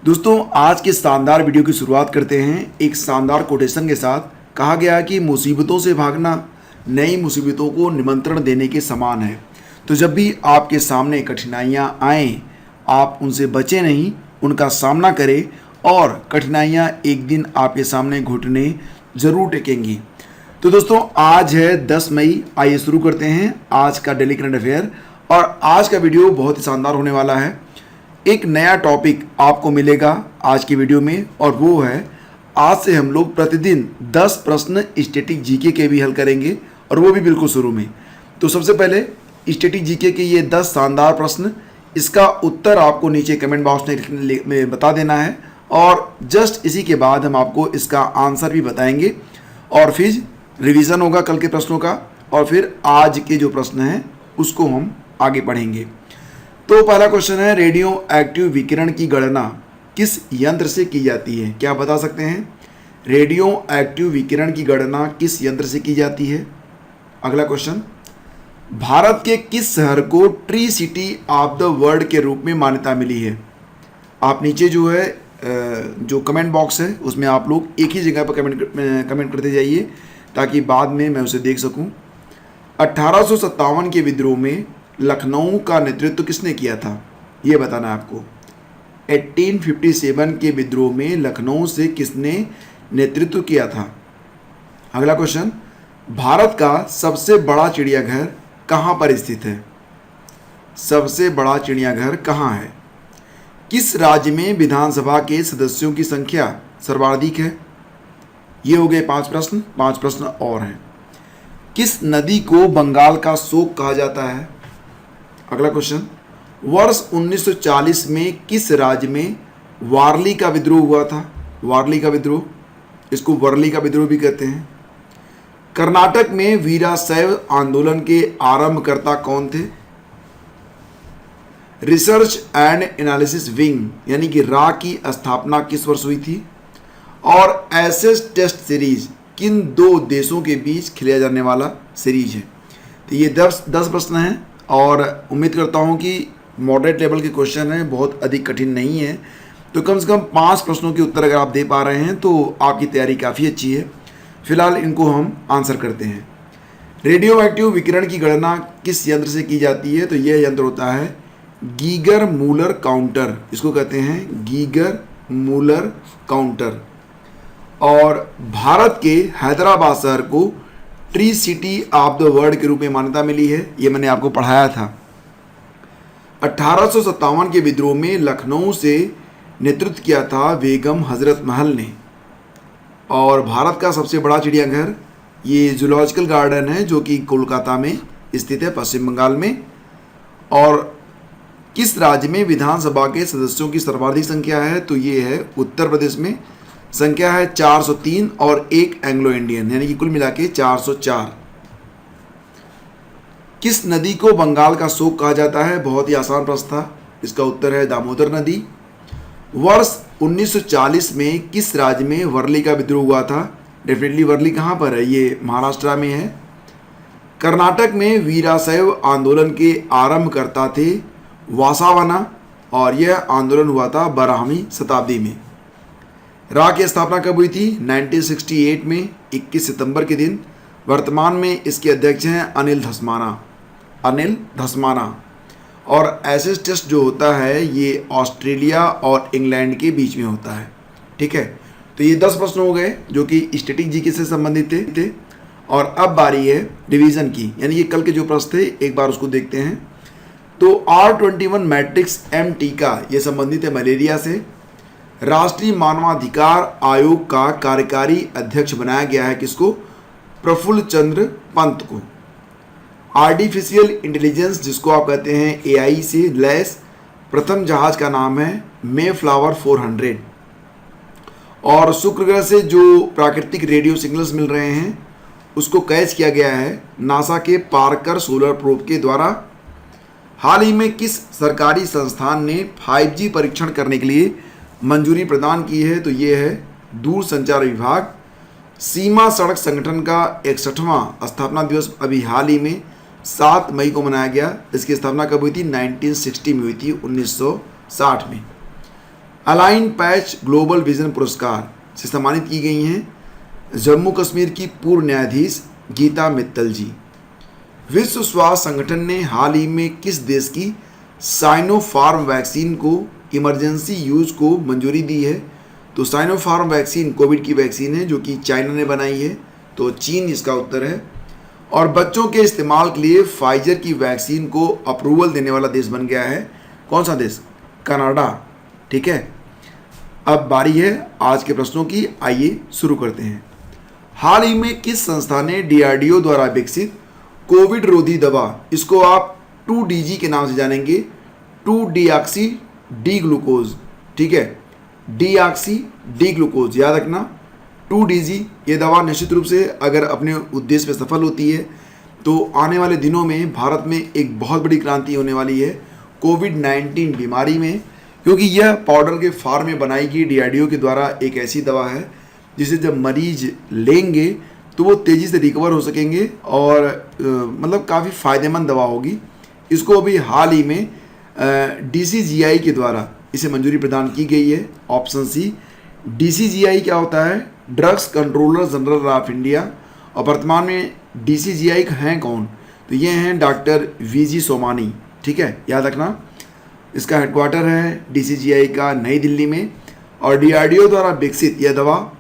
दोस्तों आज के शानदार वीडियो की शुरुआत करते हैं एक शानदार कोटेशन के साथ। कहा गया है कि मुसीबतों से भागना नई मुसीबतों को निमंत्रण देने के समान है। तो जब भी आपके सामने कठिनाइयाँ आएँ, आप उनसे बचें नहीं, उनका सामना करें और कठिनाइयाँ एक दिन आपके सामने घुटने ज़रूर टेकेंगी। तो दोस्तों आज है 10 मई। आइए शुरू करते हैं आज का डेली करंट अफेयर। और आज का वीडियो बहुत ही शानदार होने वाला है। एक नया टॉपिक आपको मिलेगा आज की वीडियो में, और वो है आज से हम लोग प्रतिदिन 10 प्रश्न स्टैटिक जीके के भी हल करेंगे, और वो भी बिल्कुल शुरू में। तो सबसे पहले स्टैटिक जीके के ये 10 शानदार प्रश्न, इसका उत्तर आपको नीचे कमेंट बॉक्स में बता देना है, और जस्ट इसी के बाद हम आपको इसका आंसर भी बताएंगे, और फिर रिवीजन होगा कल के प्रश्नों का, और फिर आज के जो प्रश्न हैं उसको हम आगे पढ़ेंगे। तो पहला क्वेश्चन है, रेडियो एक्टिव विकिरण की गणना किस यंत्र से की जाती है? क्या आप बता सकते हैं? रेडियो एक्टिव विकिरण की गणना किस यंत्र से की जाती है? अगला क्वेश्चन, भारत के किस शहर को tree city of the world के रूप में मान्यता मिली है? आप नीचे जो है जो कमेंट बॉक्स है उसमें आप लोग एक ही जगह पर कमेंट करते जाइए, ताकि बाद में मैं उसे देख सकूं। 1857 के विद्रोह में लखनऊ का नेतृत्व किसने किया था? ये बताना है आपको। 1857 के विद्रोह में लखनऊ से किसने नेतृत्व किया था? अगला क्वेश्चन, भारत का सबसे बड़ा चिड़ियाघर कहाँ पर स्थित है? सबसे बड़ा चिड़ियाघर कहाँ है? किस राज्य में विधानसभा के सदस्यों की संख्या सर्वाधिक है? ये हो गए 5 प्रश्न। 5 प्रश्न और हैं। किस नदी को बंगाल का शोक कहा जाता है? अगला क्वेश्चन, वर्ष 1940 में किस राज्य में वारली का विद्रोह हुआ था? वारली का विद्रोह, इसको वर्ली का विद्रोह भी कहते हैं। कर्नाटक में वीराशैव आंदोलन के आरंभकर्ता कौन थे? रिसर्च एंड एनालिसिस विंग यानी कि रा की स्थापना किस वर्ष हुई थी? और एसेस टेस्ट सीरीज किन 2 देशों के बीच खेला जाने वाला सीरीज है? तो ये 10 प्रश्न हैं, और उम्मीद करता हूँ कि मॉडरेट लेवल के क्वेश्चन हैं, बहुत अधिक कठिन नहीं है। तो कम से कम 5 प्रश्नों के उत्तर अगर आप दे पा रहे हैं तो आपकी तैयारी काफ़ी अच्छी है। फिलहाल इनको हम आंसर करते हैं। रेडियो एक्टिव विकिरण की गणना किस यंत्र से की जाती है? तो यह यंत्र होता है गीगर मूलर काउंटर, इसको कहते हैं गीगर मूलर काउंटर। और भारत के हैदराबाद शहर को tree city of the world के रूप में मान्यता मिली है, ये मैंने आपको पढ़ाया था। 1857 के विद्रोह में लखनऊ से नेतृत्व किया था बेगम हजरत महल ने। और भारत का सबसे बड़ा चिड़ियाघर ये जूलॉजिकल गार्डन है, जो कि कोलकाता में स्थित है, पश्चिम बंगाल में। और किस राज्य में विधानसभा के सदस्यों की सर्वाधिक संख्या है? तो ये है उत्तर प्रदेश में। संख्या है 403 और 1 एंग्लो इंडियन, यानी कि कुल मिला के 404। किस नदी को बंगाल का शोक कहा जाता है? बहुत ही आसान प्रश्न था, इसका उत्तर है दामोदर नदी। वर्ष 1940 में किस राज्य में वर्ली का विद्रोह हुआ था? डेफिनेटली वर्ली कहाँ पर है? ये महाराष्ट्र में है। कर्नाटक में वीराशैव आंदोलन के आरंभकर्ता थे वासावाना, और यह आंदोलन हुआ था 12वीं शताब्दी में। रा की स्थापना कब हुई थी? 1968 में 21 सितंबर के दिन। वर्तमान में इसके अध्यक्ष हैं अनिल धस्माना। और एसेस टेस्ट जो होता है ये ऑस्ट्रेलिया और इंग्लैंड के बीच में होता है। ठीक है, तो ये 10 प्रश्न हो गए जो कि स्टैटिक जीके से संबंधित थे। और अब बारी है रिवीजन की, यानी कि कल के जो प्रश्न थे एक बार उसको देखते हैं। तो R21 मैट्रिक्स M टीका ये संबंधित है मलेरिया से। राष्ट्रीय मानवाधिकार आयोग का कार्यकारी अध्यक्ष बनाया गया है किसको? प्रफुल्ल चंद्र पंत को। आर्टिफिशियल इंटेलिजेंस जिसको आप कहते हैं AI से लैस प्रथम जहाज का नाम है मेफ्लावर 400। और शुक्र ग्रह से जो प्राकृतिक रेडियो सिग्नल्स मिल रहे हैं उसको कैच किया गया है नासा के पार्कर सोलर प्रोब के द्वारा। हाल ही में किस सरकारी संस्थान ने 5G परीक्षण करने के लिए मंजूरी प्रदान की है? तो ये है दूरसंचार विभाग। सीमा सड़क संगठन का 61वां स्थापना दिवस अभी हाल ही में 7 मई को मनाया गया। इसकी स्थापना कब हुई थी? 1960 में हुई थी, 1960 में। अलाइन पैच ग्लोबल विजन पुरस्कार से सम्मानित की गई हैं जम्मू कश्मीर की पूर्व न्यायाधीश गीता मित्तल जी। विश्व स्वास्थ्य संगठन ने हाल ही में किस देश की साइनोफार्म वैक्सीन को इमरजेंसी यूज को मंजूरी दी है? तो साइनोफार्म वैक्सीन कोविड की वैक्सीन है जो कि चाइना ने बनाई है, तो चीन इसका उत्तर है। और बच्चों के इस्तेमाल के लिए फाइजर की वैक्सीन को अप्रूवल देने वाला देश बन गया है कौन सा देश? कनाडा। ठीक है, अब बारी है आज के प्रश्नों की, आइए शुरू करते हैं। हाल ही में किस संस्था ने DRDO द्वारा विकसित कोविड रोधी दवा, इसको आप 2DG के नाम से जानेंगे, 2-डीऑक्सी डी ग्लूकोज, ठीक है, डीऑक्सी डी ग्लूकोज याद रखना, 2DG ये दवा निश्चित रूप से अगर अपने उद्देश्य में सफल होती है तो आने वाले दिनों में भारत में एक बहुत बड़ी क्रांति होने वाली है कोविड-19 बीमारी में, क्योंकि यह पाउडर के फॉर्म में बनाई गई DRDO के द्वारा एक ऐसी दवा है जिसे जब मरीज लेंगे तो वो तेज़ी से रिकवर हो सकेंगे और मतलब काफ़ी फ़ायदेमंद दवा होगी। इसको अभी हाल ही में DCGI के द्वारा इसे मंजूरी प्रदान की गई है। ऑप्शन सी, DCGI क्या होता है? Drugs controller general of India. और वर्तमान में DCGI हैं कौन? तो ये हैं डॉक्टर VG सोमानी, ठीक है, याद रखना। इसका हेडक्वार्टर है DCGI का नई दिल्ली में। और DRDO द्वारा विकसित यह दवा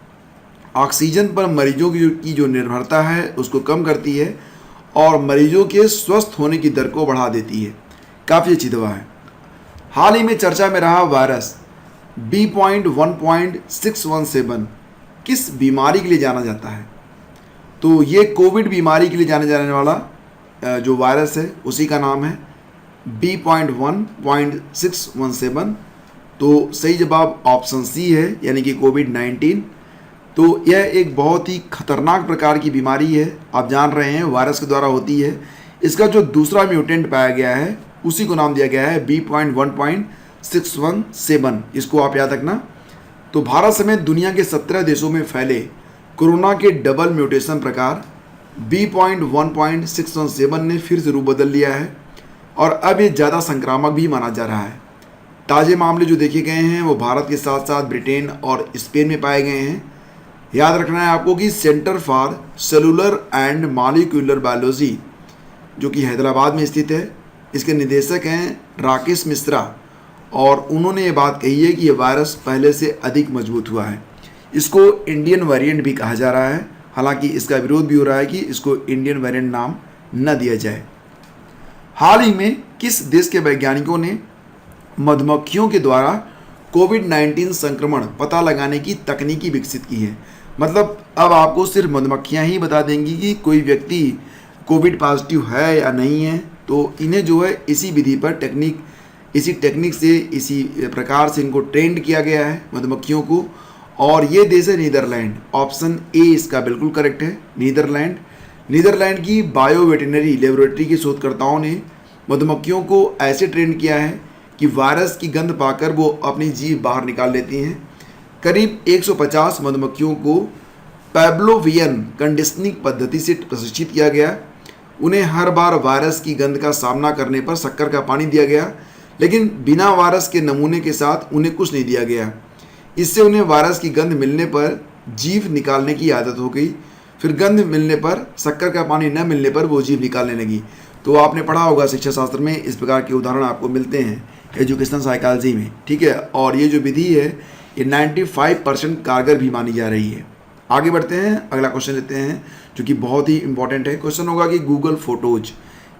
ऑक्सीजन पर मरीजों की जो निर्भरता है उसको कम करती है और मरीजों के स्वस्थ होने की दर को बढ़ा देती है। काफ़ी अच्छी दवा है। हाल ही में चर्चा में रहा वायरस B.1.617 किस बीमारी के लिए जाना जाता है? तो ये कोविड बीमारी के लिए जाने जाने वाला जो वायरस है उसी का नाम है B.1.617। तो सही जवाब ऑप्शन सी है, यानी कि कोविड-19। तो यह एक बहुत ही खतरनाक प्रकार की बीमारी है, आप जान रहे हैं, वायरस के द्वारा होती है। इसका जो दूसरा म्यूटेंट पाया गया है उसी को नाम दिया गया है B.1.617, इसको आप याद रखना। तो भारत समेत दुनिया के 17 देशों में फैले कोरोना के डबल म्यूटेशन प्रकार B.1.617 ने फिर से रूप बदल लिया है और अब ये ज़्यादा संक्रामक भी माना जा रहा है। ताज़े मामले जो देखे गए हैं वो भारत के साथ साथ ब्रिटेन और स्पेन में पाए गए हैं। याद रखना है आपको कि centre for cellular and molecular biology जो कि हैदराबाद में स्थित है, इसके निदेशक हैं राकेश मिश्रा और उन्होंने ये बात कही है कि ये वायरस पहले से अधिक मजबूत हुआ है। इसको इंडियन वेरिएंट भी कहा जा रहा है, हालांकि इसका विरोध भी हो रहा है कि इसको इंडियन वेरिएंट नाम न दिया जाए। हाल ही में किस देश के वैज्ञानिकों ने मधुमक्खियों के द्वारा कोविड-19 संक्रमण पता लगाने की तकनीकी विकसित की है? मतलब अब आपको सिर्फ मधुमक्खियाँ ही बता देंगी कि कोई व्यक्ति कोविड पॉजिटिव है या नहीं है। तो इन्हें जो है इसी विधि पर इसी टेक्निक से इसी प्रकार से इनको ट्रेंड किया गया है मधुमक्खियों को। और ये देश है नीदरलैंड। ऑप्शन ए इसका बिल्कुल करेक्ट है, नीदरलैंड। नीदरलैंड की बायो वेटरनरी लेबोरेटरी के शोधकर्ताओं ने मधुमक्खियों को ऐसे ट्रेन किया है कि वायरस की गंध पाकर वो अपनी जीभ बाहर निकाल लेती हैं। करीब 150 मधुमक्खियों को पैब्लोवियन कंडीशनिंग पद्धति से प्रशिक्षित किया गया। उन्हें हर बार वायरस की गंध का सामना करने पर शक्कर का पानी दिया गया, लेकिन बिना वायरस के नमूने के साथ उन्हें कुछ नहीं दिया गया। इससे उन्हें वायरस की गंध मिलने पर जीभ निकालने की आदत हो गई। फिर गंध मिलने पर, शक्कर का पानी न मिलने पर वो जीभ निकालने लगी। तो आपने पढ़ा होगा शिक्षा शास्त्र में, इस प्रकार के उदाहरण आपको मिलते हैं एजुकेशनल साइकोलॉजी में, ठीक है। और ये जो विधि है ये 95% कारगर भी मानी जा रही है। आगे बढ़ते हैं, अगला क्वेश्चन लेते हैं जो कि बहुत ही इंपॉर्टेंट है। क्वेश्चन होगा कि गूगल फोटोज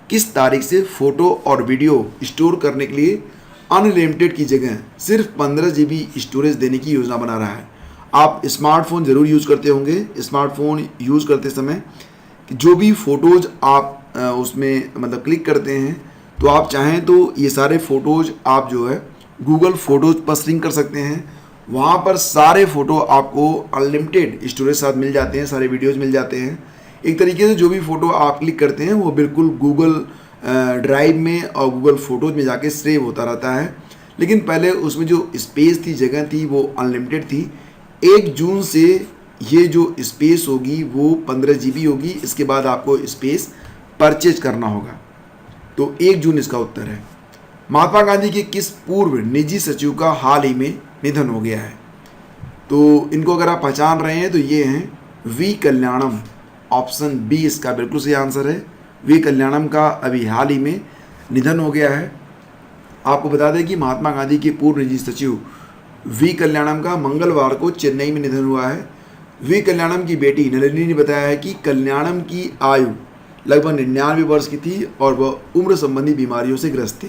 किस तारीख से फ़ोटो और वीडियो स्टोर करने के लिए अनलिमिटेड की जगह सिर्फ 15 GB स्टोरेज देने की योजना बना रहा है? आप स्मार्टफोन ज़रूर यूज़ करते होंगे। स्मार्टफोन यूज़ करते समय जो भी फ़ोटोज़ आप उसमें मतलब क्लिक करते हैं तो आप चाहें तो ये सारे फ़ोटोज़ आप जो है गूगल फ़ोटोज़ पर सिंक कर सकते हैं। वहाँ पर सारे फ़ोटो आपको अनलिमिटेड स्टोरेज साथ मिल जाते हैं, सारे वीडियोज़ मिल जाते हैं। एक तरीके से जो भी फ़ोटो आप क्लिक करते हैं वो बिल्कुल गूगल ड्राइव में और गूगल फ़ोटोज़ में जाके सेव होता रहता है। लेकिन पहले उसमें जो स्पेस थी, जगह थी, वो अनलिमिटेड थी। 1 जून से ये जो स्पेस होगी वो 15 GB होगी। इसके बाद आपको स्पेस परचेज करना होगा। तो 1 जून इसका उत्तर है। महात्मा गांधी के किस पूर्व निजी सचिव का हाल ही में निधन हो गया है। तो इनको अगर आप पहचान रहे हैं तो ये हैं वी कल्याणम। ऑप्शन बी इसका बिल्कुल सही आंसर है। वी कल्याणम का अभी हाल ही में निधन हो गया है। आपको बता दें कि महात्मा गांधी के पूर्व निजी सचिव वी कल्याणम का मंगलवार को चेन्नई में निधन हुआ है। वी कल्याणम की बेटी नलिनी ने बताया है कि कल्याणम की आयु लगभग 99 वर्ष की थी और वह उम्र संबंधी बीमारियों से ग्रस्त थे।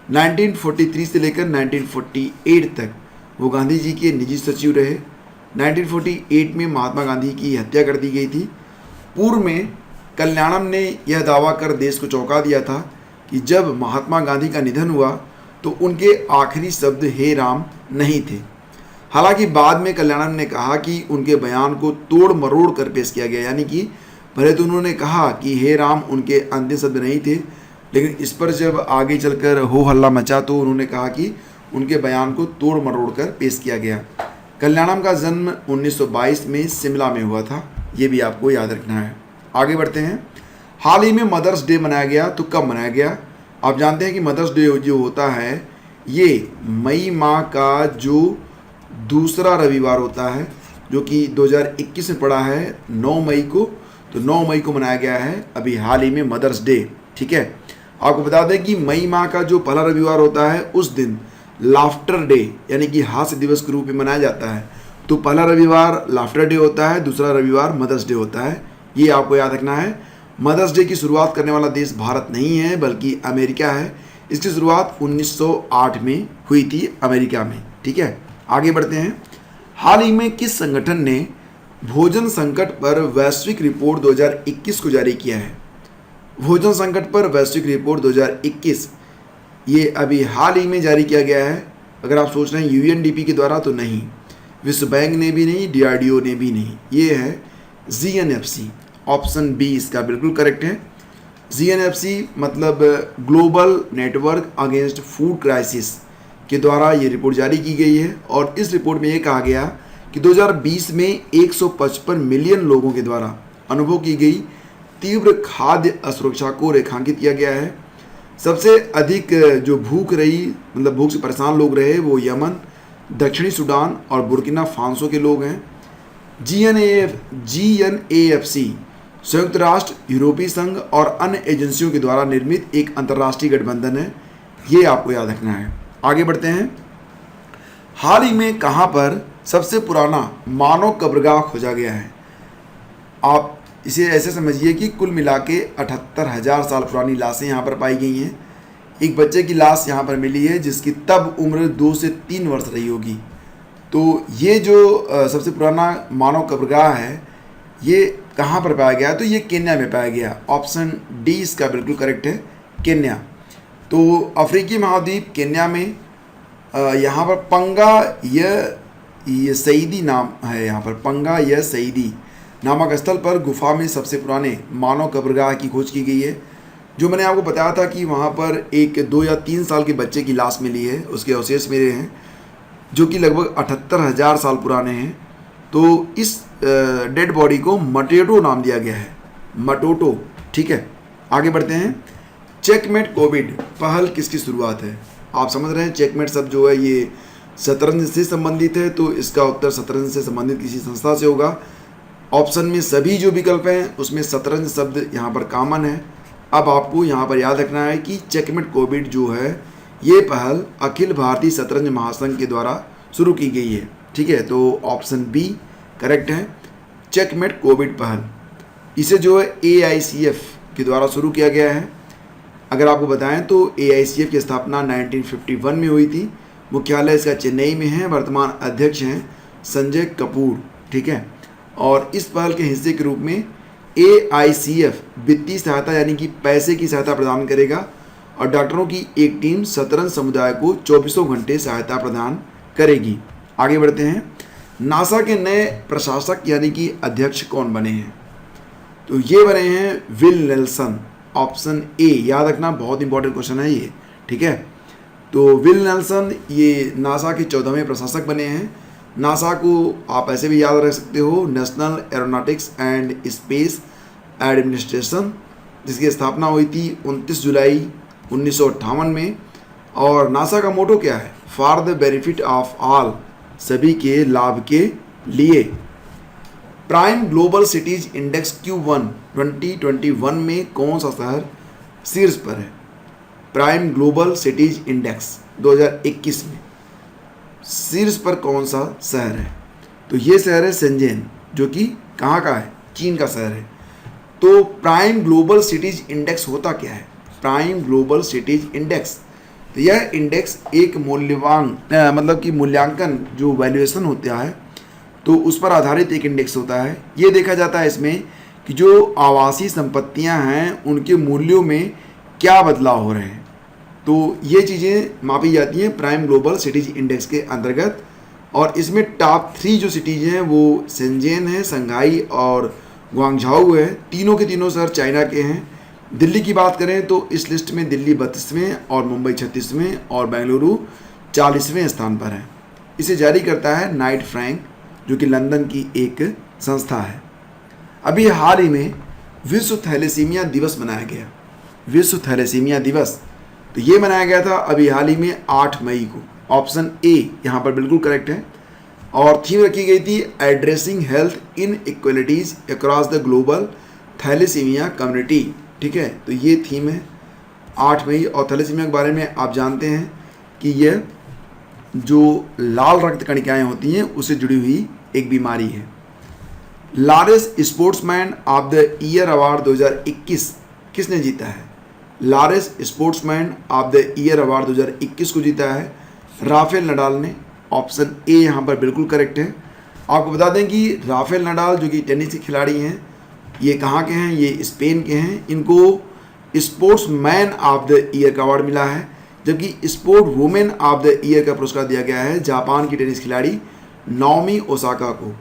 1943 से लेकर 1948 तक वो गांधी जी के निजी सचिव रहे। 1948 में महात्मा गांधी की हत्या कर दी गई थी। पूर्व में कल्याणम ने यह दावा कर देश को चौंका दिया था कि जब महात्मा गांधी का निधन हुआ तो उनके आखिरी शब्द हे राम नहीं थे। हालांकि बाद में कल्याणम ने कहा कि उनके बयान को तोड़ मरोड़ कर पेश किया गया, यानी कि पहले तो उन्होंने कहा कि हे राम उनके अंतिम शब्द नहीं थे, लेकिन इस पर जब आगे चलकर हो हल्ला मचा तो उन्होंने कहा कि उनके बयान को तोड़ मरोड़ कर पेश किया गया। कल्याणम का जन्म 1922 में शिमला में हुआ था, ये भी आपको याद रखना है। आगे बढ़ते हैं। हाल ही में मदर्स डे मनाया गया, तो कब मनाया गया? आप जानते हैं कि मदर्स डे जो होता है ये मई माह का जो दूसरा रविवार होता है, जो कि 2021 में पड़ा है 9 मई को, तो 9 मई को मनाया गया है अभी हाल ही में मदर्स डे। ठीक है, आपको बता दें कि मई माह का जो पहला रविवार होता है उस दिन लाफ्टर डे यानी कि हास्य दिवस के रूप में मनाया जाता है। तो पहला रविवार लाफ्टर डे होता है, दूसरा रविवार मदर्स डे होता है, ये आपको याद रखना है। मदर्स डे की शुरुआत करने वाला देश भारत नहीं है बल्कि अमेरिका है। इसकी शुरुआत 1908 में हुई थी अमेरिका में। ठीक है, आगे बढ़ते हैं। हाल ही में किस संगठन ने भोजन संकट पर वैश्विक रिपोर्ट 2021 को जारी किया है? भोजन संकट पर वैश्विक रिपोर्ट 2021 ये अभी हाल ही में जारी किया गया है। अगर आप सोच रहे हैं यूएनडीपी के द्वारा, तो नहीं, विश्व बैंक ने भी नहीं, डीआरडीओ ने भी नहीं, ये है जीएनएफसी। ऑप्शन बी इसका बिल्कुल करेक्ट है। जीएनएफसी मतलब global network against food crisis के द्वारा ये रिपोर्ट जारी की गई है और इस रिपोर्ट में ये कहा गया कि 2020 में 155 मिलियन लोगों के द्वारा अनुभव की गई तीव्र खाद्य असुरक्षा को रेखांकित किया गया है। सबसे अधिक जो भूख रही, मतलब भूख से परेशान लोग रहे, वो यमन, दक्षिणी सूडान और बुर्किना फासो के लोग हैं। जीएनएफसी संयुक्त राष्ट्र, यूरोपीय संघ और अन्य एजेंसियों के द्वारा निर्मित एक अंतर्राष्ट्रीय गठबंधन है, ये आपको याद रखना है। आगे बढ़ते हैं। हाल ही में कहाँ पर सबसे पुराना मानव कब्रगाह खोजा गया है? आप इसे ऐसे समझिए कि कुल मिला के 78,000 साल पुरानी लाशें यहाँ पर पाई गई हैं। एक बच्चे की लाश यहाँ पर मिली है जिसकी तब उम्र 2 से 3 वर्ष रही होगी। तो ये जो सबसे पुराना मानव कब्रगाह है ये कहाँ पर पाया गया? तो ये केन्या में पाया गया। ऑप्शन डी इसका बिल्कुल करेक्ट है, केन्या। तो अफ्रीकी महाद्वीप केन्या में यहाँ पर पंगा ये सईदी नाम है, यहाँ पर पंगा या सईदी नामक स्थल पर गुफा में सबसे पुराने मानव कब्रगाह की खोज की गई है। जो मैंने आपको बताया था कि वहाँ पर एक 2 या 3 साल के बच्चे की लाश मिली है, उसके अवशेष मिले हैं जो कि लगभग 78,000 साल पुराने हैं। तो इस डेड बॉडी को मटेटो नाम दिया गया है, मटोटो। ठीक है, आगे बढ़ते हैं। चेकमेट कोविड पहल किसकी शुरुआत है? आप समझ रहे हैं चेकमेट शब्द जो है ये शतरंज से संबंधित है, तो इसका उत्तर शतरंज से संबंधित किसी संस्था से होगा। ऑप्शन में सभी जो विकल्प हैं उसमें शतरंज शब्द यहाँ पर कॉमन है। अब आपको यहाँ पर याद रखना है कि चेकमेट कोविड जो है ये पहल अखिल भारतीय शतरंज महासंघ के द्वारा शुरू की गई है। ठीक है, तो ऑप्शन बी करेक्ट है, चेकमेट कोविड पहल। इसे जो है AICF के द्वारा शुरू किया गया है। अगर आपको बताएं तो AICF की स्थापना 1951 में हुई थी। मुख्यालय इसका चेन्नई में है। वर्तमान अध्यक्ष हैं संजय कपूर। ठीक है, और इस पहल के हिस्से के रूप में AICF वित्तीय सहायता यानी कि पैसे की सहायता प्रदान करेगा और डॉक्टरों की एक टीम शतरंज समुदाय को 24 घंटे सहायता प्रदान करेगी। आगे बढ़ते हैं। नासा के नए प्रशासक यानी कि अध्यक्ष कौन बने हैं? तो ये बने हैं विल नेल्सन। ऑप्शन ए याद रखना, बहुत इंपॉर्टेंट क्वेश्चन है ये। ठीक है, तो विल नेल्सन ये नासा के 14वें प्रशासक बने हैं। नासा को आप ऐसे भी याद रख सकते हो, national aeronautics and space administration, जिसकी स्थापना हुई थी 29 जुलाई 1958 में और नासा का मोटो क्या है? For the benefit of all, सभी के लाभ के लिए। Prime global cities index Q1 2021 में कौन सा शहर शीर्ष पर है? प्राइम ग्लोबल सिटीज इंडेक्स 2021 में शीर्ष पर कौन सा शहर है? तो ये शहर है शेंजेन, जो कि कहाँ का है? चीन का शहर है। तो प्राइम ग्लोबल सिटीज इंडेक्स होता क्या है? प्राइम ग्लोबल सिटीज इंडेक्स, तो यह इंडेक्स एक मतलब कि मूल्यांकन जो वैल्यूएशन होता है, तो उस पर आधारित एक इंडेक्स होता है। ये देखा जाता है इसमें कि जो आवासीय संपत्तियां हैं उनके मूल्यों में क्या बदलाव हो रहे हैं, तो ये चीज़ें मापी जाती हैं प्राइम ग्लोबल सिटीज इंडेक्स के अंतर्गत। और इसमें टॉप 3 जो सिटीज़ हैं वो शेंजेन है, शंघाई और ग्वांगझाऊ है। तीनों के तीनों शहर चाइना के हैं। दिल्ली की बात करें तो इस लिस्ट में दिल्ली 32वें और मुंबई 36वें और बेंगलुरु 40वें स्थान पर है। इसे जारी करता है नाइट फ्रैंक, जो कि लंदन की एक संस्था है। अभी हाल ही में विश्व थैलेसीमिया दिवस मनाया गया। विश्व थैलेसीमिया दिवस, तो ये मनाया गया था अभी हाल ही में 8 मई को। ऑप्शन ए यहाँ पर बिल्कुल करेक्ट है। और थीम रखी गई थी addressing health inequalities across the global thalassaemia community. ठीक है, तो ये थीम है 8 मई। और थैलेसीमिया के बारे में आप जानते हैं कि यह जो लाल रक्त कणिकाएँ होती हैं उससे जुड़ी हुई एक बीमारी है। Laureus sportsman of the year award 2021 किसने जीता है? Laureus sportsman of the year award 2021 को जीता है राफेल नडाल ने। ऑप्शन ए यहाँ पर बिल्कुल करेक्ट है। आपको बता दें कि राफेल नडाल जो कि टेनिस के खिलाड़ी हैं, ये कहाँ के हैं? ये स्पेन के हैं। इनको स्पोर्ट्समैन ऑफ द ईयर का अवार्ड मिला है, जबकि sport women of the year का पुरस्कार दिया गया है जापान की टेनिस खिलाड़ी नाओमी ओसाका को।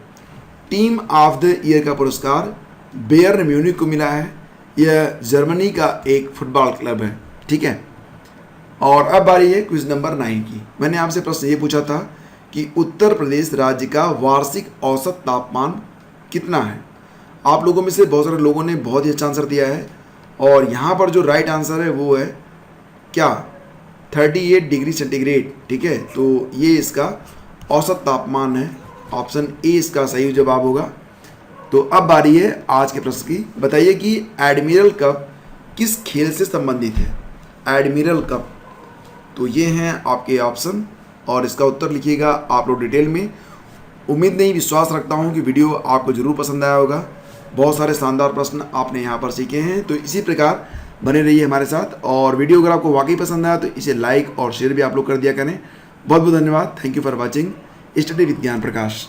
टीम ऑफ द ईयर का पुरस्कार बायर्न म्यूनिख को मिला है। यह जर्मनी का एक फुटबॉल क्लब है। ठीक है, और अब बारी है क्विज नंबर 9 की। मैंने आपसे प्रश्न ये पूछा था कि उत्तर प्रदेश राज्य का वार्षिक औसत तापमान कितना है? आप लोगों में से बहुत सारे लोगों ने बहुत ही अच्छा आंसर दिया है, और यहाँ पर जो राइट आंसर है वो है क्या? 38 डिग्री सेंटीग्रेड। ठीक है, तो ये इसका औसत तापमान है। ऑप्शन ए इसका सही जवाब होगा। तो अब बारी है आज के प्रश्न की। बताइए कि एडमिरल कप किस खेल से संबंधित है? एडमिरल कप, तो ये हैं आपके ऑप्शन, और इसका उत्तर लिखिएगा आप लोग डिटेल में। उम्मीद नहीं, विश्वास रखता हूँ कि वीडियो आपको ज़रूर पसंद आया होगा। बहुत सारे शानदार प्रश्न आपने यहाँ पर सीखे हैं, तो इसी प्रकार बने रहिए हमारे साथ। और वीडियो अगर आपको वाकई पसंद आया तो इसे लाइक और शेयर भी आप लोग कर दिया करें। बहुत बहुत धन्यवाद। Thank you for watching study with ज्ञान प्रकाश।